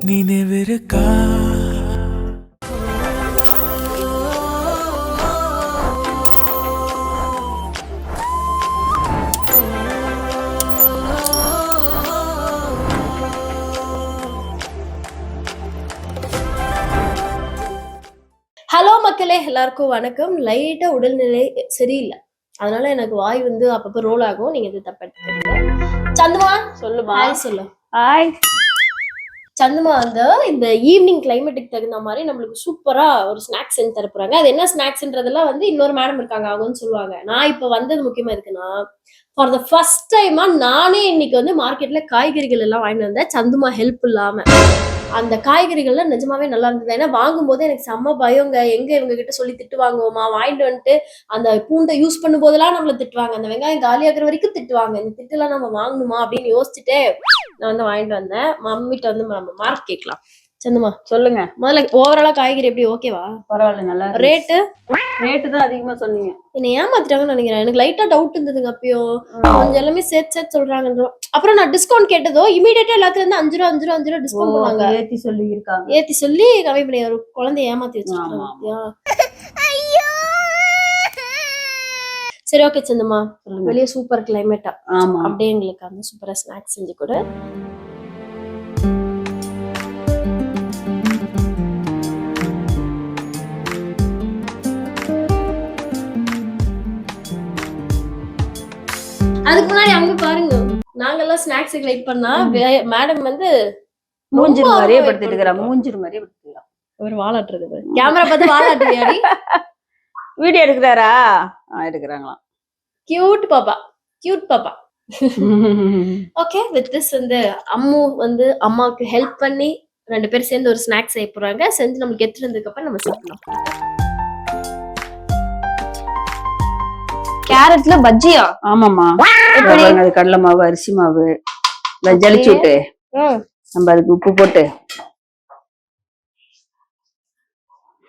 நினைவிருக்கா hello மக்களே, எல்லாருக்கும் வணக்கம். லைட்டா உடல்நிலை சரியில்லை, அதனால எனக்கு வாய் வந்து அப்பப்போ ரோல் ஆகும். நீங்க இது தப்ப எடுத்துக்கோங்க. சந்துமா சொல்லுமா. ஹாய் சொல்லு. ஹாய் சந்துமா வந்து இந்த ஈவினிங் கிளைமேட்டுக்கு தகுந்த மாதிரி நம்மளுக்கு சூப்பரா ஒரு ஸ்நாக்ஸ் செஞ்சு தரப்போறாங்க. அது என்ன ஸ்நாக்ஸ்ன்றதெல்லாம் வந்து இன்னொரு மேடம் இருக்காங்க, அவங்க வந்து சொல்லுவாங்க. நான் இப்ப வந்தது முக்கியமா இருக்குன்னா, ஃபார் த ஃபர்ஸ்ட் டைமா நானே இன்னைக்கு வந்து மார்க்கெட்ல காய்கறிகள் எல்லாம் வாங்கிட்டு வந்தேன், சந்துமா ஹெல்ப் இல்லாம. அந்த காய்கறிகள்லாம் நிஜமாவே நல்லா இருந்தது. ஏன்னா வாங்கும்போது எனக்கு செம்ம பயங்க, எங்க இவங்க கிட்ட சொல்லி திட்டு வாங்குவோமா, வாங்கிட்டு வந்துட்டு அந்த பூண்டை யூஸ் பண்ணும் போதெல்லாம் நம்மள திட்டுவாங்க, அந்த வெங்காயம் காலியாகிற வரைக்கும் திட்டுவாங்க, இந்த திட்டுலாம் நம்ம வாங்கணுமா அப்படின்னு யோசிச்சுட்டே நான் வந்து வாங்கிட்டு வந்தேன். மம்மிட்ட வந்து நம்ம மார்க் கேட்கலாம். சந்துமா சொல்லுங்க. முதல்ல ஓவராலா காய்கறி எப்படி ஓகேவா? பரவாயில்ல, நல்லா ரேட்டு தான் அதிகமா சொன்னீங்க. என்ன ஏமாத்திட்டாங்கன்னு நினைக்கிறேன். எனக்கு லைட்டா டவுட் இருந்ததுங்க அப்பயோ, கொஞ்சம் எல்லாமே சேர்த்து சொல்றாங்க. அப்புறம் நான் டிஸ்கவுண்ட் கேட்டதோ இமீடியட்டா எல்லாத்துல இருந்து 5 ரூபா 5 ரூபா 5 ரூபா டிஸ்கவுண்ட் பண்ணாங்க. ஏத்தி சொல்லி கம்மி பண்ணி ஒரு குழந்தைய ஏமாத்தி வச்சிருக்காங்க. சரி ஓகே சந்தமா, வெளியே சூப்பர் கிளைமேட்டா அப்படியே எங்களுக்கு அந்த சூப்பரா ஸ்நாக்ஸ் செஞ்சு கொடு. அதுக்கு முன்னாடி அவங்க பாருங்க, நாங்கெல்லாம் ஸ்நாக்ஸுக்கு வெயிட் பண்ணா மேடம் வந்து மூஞ்சிரு மாதிரியே படுத்துட்டு இருக்கிறா. மூஞ்சிரு மாதிரியே படுத்துக்கிறா. ஒரு வாலாட்டுறது கேமரா பார்த்து வாலாட்டுவியாடி. வீடியோ எடுக்கிறாரா? எடுக்கிறாங்களாம். கியூட் பாப்பா, கியூட் பாப்பா. ஓகே, வித் திஸ் வந்து அம்மு வந்து அம்மாவுக்கு ஹெல்ப் பண்ணி 2 பேரும் சேர்ந்து ஒரு ஸ்நாக்ஸ் செய்ய போறாங்க. செஞ்சு நம்மளுக்கு எடுத்துட்டு வந்ததுக்கு அப்புறம் நம்ம சாப்பிடலாம். கேரட்ல பஜ்ஜியா? ஆமாமா. அது கடலை மாவு, அரிசி மாவு ஜலிச்சு விட்டு நம்ம அதுக்கு உப்பு போட்டு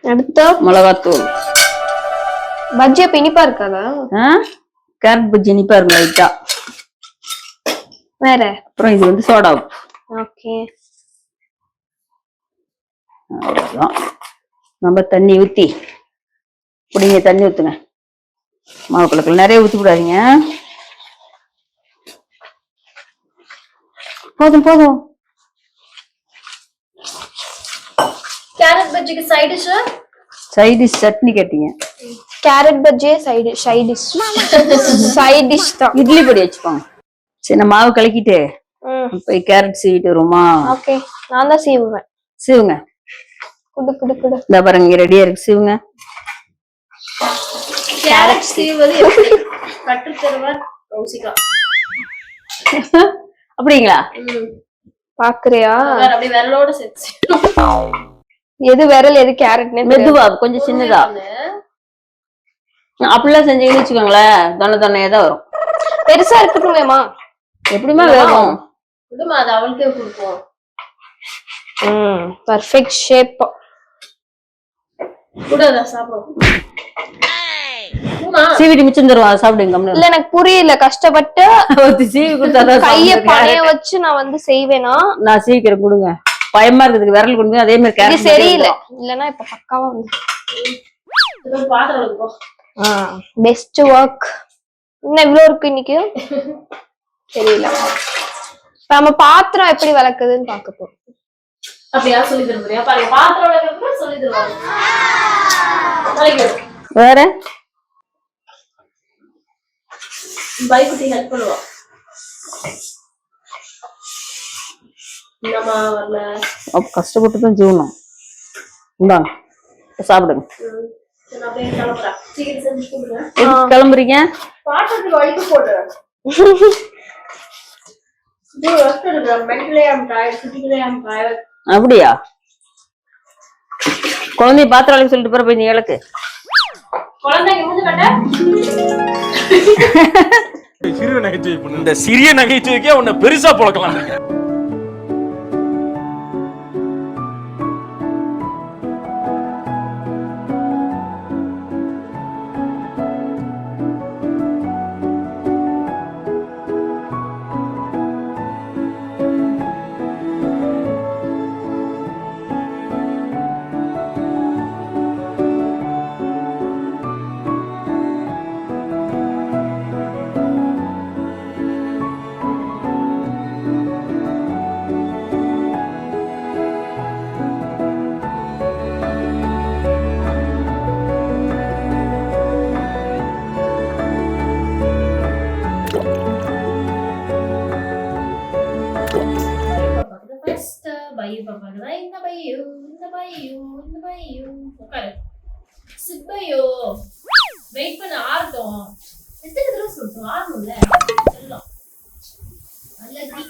அடுத்த மிளகாத்தூள். பஜ்ஜி அப்ப இனிப்பா இருக்காதா? கேரட் பஜ்ஜி இனிப்பா இருக்கும் லைட்டா. வேற அப்புறம் இது வந்து சோடா. ஓகே, அவ்வளவுதான். நம்ம தண்ணி ஊத்தி குடிங்க. தண்ணி ஊத்துங்க. மாவு கலக்கல நிறைய ஊத்தி விடாதீங்க. போதும் போதும். கேரட் பஜ்ஜிக்கு side dish? Side dish chutney கேட்டீங்க. கேரட் பஜ்ஜி சைடு டிஷ் தான். இட்லி பொடி வச்சுக்கோங்க. சரி, நான் மாவு கலக்கிட்டு போய் கேரட் சீவிட்டு வருமா? ஓகே, நான் தான் சீவுவேன். சீவுங்க. குடு குடு குடு. இந்த பாருங்க, ரெடியா இருக்கு. சீவுங்க. கேரட் சீவது கட்டு தருவார் கௌசிகா. அப்படிங்களா? பாக்குறியா? அப்படியே விரலோட சேர்த்து. எது விரல் எது கேரட்னே மெதுவா, கொஞ்சம் சின்னதா. அப்படிலாம் செஞ்சீங்கன்னு வச்சுக்கோங்களேன், தொன்னையதான் வரும். பெருசா இருக்கட்டுமேமா? எப்படிமா வேகும்? விடுமா, அது அவளுக்கே கொடுப்போம். Perfect shape. கூடாதா சாப்பிடுவோம். சீவிட்டு மிச்சம் தருவான், சாப்பிடுங்க. இல்ல எனக்கு புரியல, கஷ்டப்பட்டு சீவி கொடுத்தாதான் கைய பணைய வச்சு நான் வந்து செய்வேனா? நான் சீக்கிரம் கொடுங்க, பயமா இருக்குது. விரல் கொடுங்க. அதே மாதிரி கேரட் சரியில்லை, இல்லன்னா இப்ப பக்காவா வந்து பெஸ்ட் ஒர்க். இன்னும் இவ்வளவு இருக்கு இன்னைக்கு. தெரியல. நம்ம பாத்திரம் எப்படி வளர்க்குதுன்னு பார்க்க போறோம். அப்படியா சொல்லி தருவியா? பாருங்க, பாத்திரம் வளர்க்கறதுக்கு சொல்லி தருவாங்க. வேற பைக்குட்டி ஹெல்ப் பண்ணுவா. நம்ம வரல, கஷ்டப்பட்டு தான் ஜீவனம். இந்தாங்க, சாப்பிடுங்க. கிளம்புறீங்க? பாத்திரத்துக்கு வலிக்கு போடு. அப்படியா? குழந்தைய பாத்திரம் வலிக்கு சொல்லிட்டு போற போய் நீ இழக்கு. இந்த சிறிய நகைச்சுவைக்கே உன்னை பெருசா பழக்கலாம். பாப்பாக்கு தான் இந்த பையோ இந்த பையோ இந்த பையோ. உட்காரு. சிட் பையோ. வெயிட் பண்ண ஆறட்டும். எத்தனை தடவை சொல்றோம் ஆறணும்ல. சொல்லலாம். நல்லது.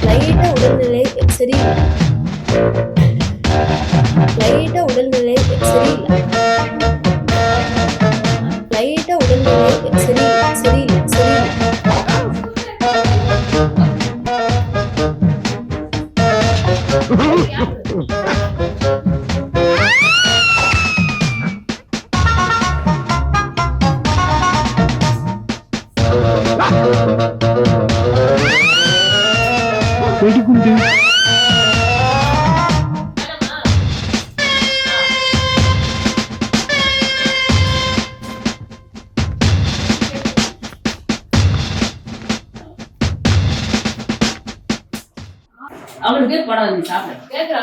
லைட்டா உடல்நிலை சரியில்லை. லைட்டா உடல்நிலை சரியில்லை. லைட்டா உடல்நிலை சரியில்லை சரியில்லை சரியில்லை. வெடிகுண்டு. அவளுக்கு படம் நீ சாப்பிட கேக்குறா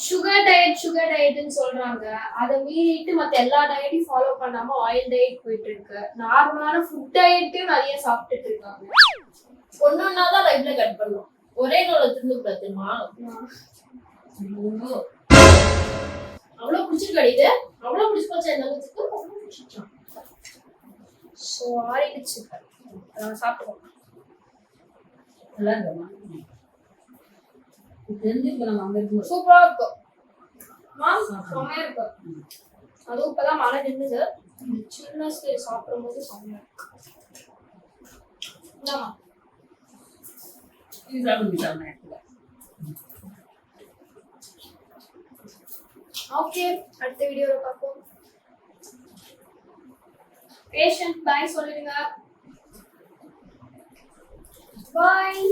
சுகர் டயட்னு சொல்றாங்க. அதை மீறிட்டு மத்த எல்லா டயட்டையும் ஃபாலோ பண்ணாம ஆயில் டயட் போயிட்டு இருக்கு. நார்மலான ஃபுட் டயட்டையும் நிறைய சாப்பிட்டுட்டு இருக்காங்க. ஒன்னொன்னாதான் லைஃப்ல கட் பண்ணும். ஒரே நாள் திருந்து கூடாதுமா. அவ்வளவு பிடிச்சிருக்காடி இது. அவ்வளவு பிடிச்சு போச்சா இந்த அளவுக்கு. ஸோ ஆறிடுச்சு. சாப்பிடுவோம். நல்லா இருக்குமா தெரிஞ்சுக்க நம்ம அங்க இருக்கு சூப்பரா இருக்கும். செம்மையா இருக்கு. அதுவும் இப்பதான் மழை நின்னுது. சில்னஸ் சாப்பிடும் போது செம்மையா இருக்கு. இந்தாமா. இது சாப்பிடுங்க. ஓகே, அடுத்த வீடியோல பார்ப்போம். பேஷண்ட் பாய் சொல்லிடுங்க. பாய்.